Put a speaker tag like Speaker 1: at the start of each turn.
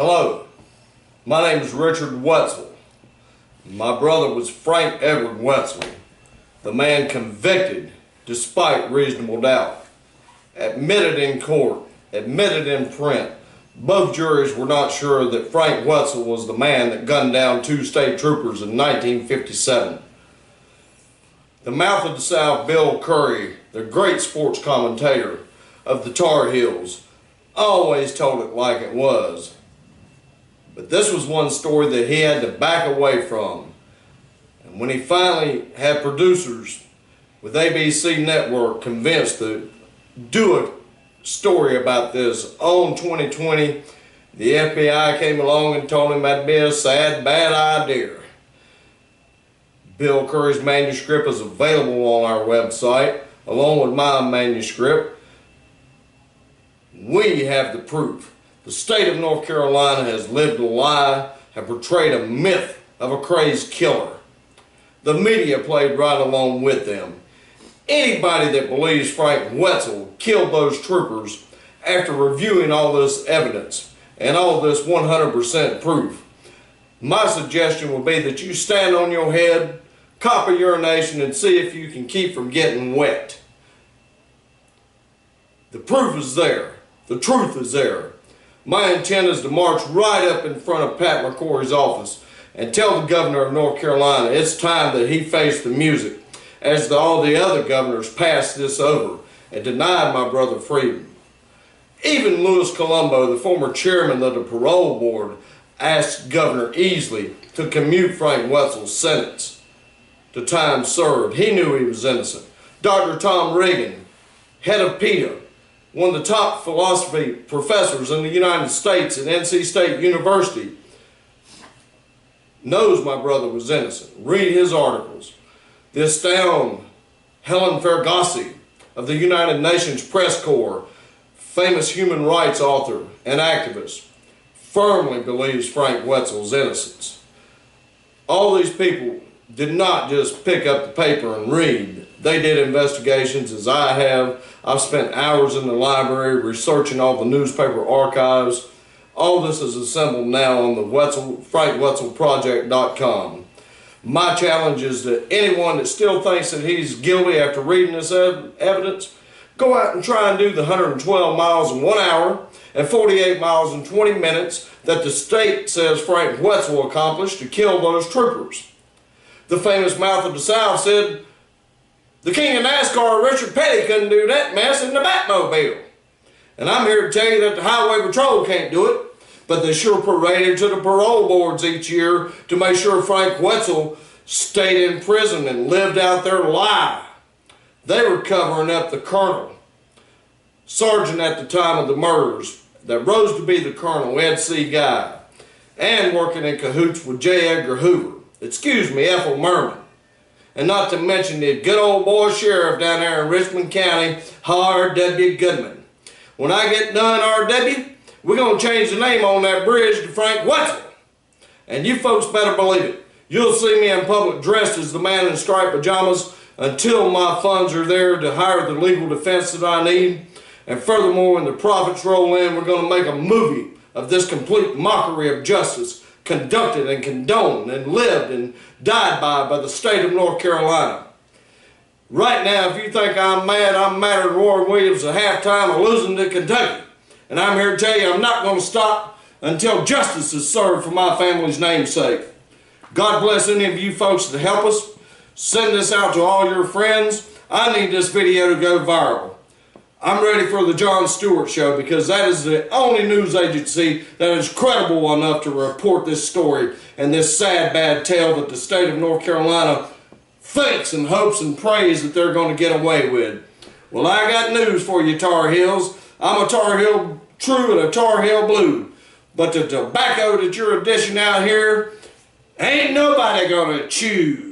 Speaker 1: Hello, my name is Richard Wetzel. My brother was Frank Edward Wetzel, the man convicted despite reasonable doubt, admitted in court, admitted in print. Both juries were not sure that Frank Wetzel was the man that gunned down two state troopers in 1957. The mouth of the South, Bill Curry, the great sports commentator of the Tar Heels, always told it like it was. But this was one story that he had to back away from. And when he finally had producers with ABC Network convinced to do a story about this on 2020, the FBI came along and told him that'd be a sad, bad idea. Bill Curry's manuscript is available on our website, along with my manuscript. We have the proof. The state of North Carolina has lived a lie, have portrayed a myth of a crazed killer. The media played right along with them. Anybody that believes Frank Wetzel killed those troopers after reviewing all this evidence and all this 100% proof, my suggestion would be that you stand on your head, cop a urination, and see if you can keep from getting wet. The proof is there. The truth is there. My intent is to march right up in front of Pat McCrory's office and tell the governor of North Carolina it's time that he faced the music, as all the other governors passed this over and denied my brother freedom. Even Louis Colombo, the former chairman of the parole board, asked Governor Easley to commute Frank Wetzel's sentence to time served. He knew he was innocent. Dr. Tom Regan, head of PETA, one of the top philosophy professors in the United States at NC State University, knows my brother was innocent. Read his articles. The astounding Helen Fergossi of the United Nations Press Corps, famous human rights author and activist, firmly believes Frank Wetzel's innocence. All these people did not just pick up the paper and read. They did investigations, as I have. I've spent hours in the library researching all the newspaper archives. All this is assembled now on the FrankWetzelProject.com. My challenge is that anyone that still thinks that he's guilty after reading this evidence, go out and try and do the 112 miles in 1 hour and 48 miles in 20 minutes that the state says Frank Wetzel accomplished to kill those troopers. The famous mouth of the South said the king of NASCAR, Richard Petty, couldn't do that mess in the Batmobile. And I'm here to tell you that the Highway Patrol can't do it, but they sure paraded to the parole boards each year to make sure Frank Wetzel stayed in prison and lived out their lie. They were covering up the colonel, sergeant at the time of the murders, that rose to be the colonel, Ed C. Guy, and working in cahoots with J. Edgar Hoover. Ethel Merman. And not to mention the good old boy sheriff down there in Richmond County, R.W. Goodman. When I get done, R.W., we're going to change the name on that bridge to Frank Wetzel. And you folks better believe it. You'll see me in public dressed as the man in striped pajamas until my funds are there to hire the legal defense that I need. And furthermore, when the profits roll in, we're going to make a movie of this complete mockery of justice conducted and condoned and lived and died by the state of North Carolina. Right now, if you think I'm madder than Roy Williams at halftime of losing to Kentucky. And I'm here to tell you I'm not going to stop until justice is served for my family's namesake. God bless any of you folks that help us. Send this out to all your friends. I need this video to go viral. I'm ready for the Jon Stewart Show because that is the only news agency that is credible enough to report this story and this sad, bad tale that the state of North Carolina thinks and hopes and prays that they're going to get away with. Well, I got news for you, Tar Heels. I'm a Tar Heel true and a Tar Heel blue. But the tobacco that you're dishing out here, ain't nobody going to chew.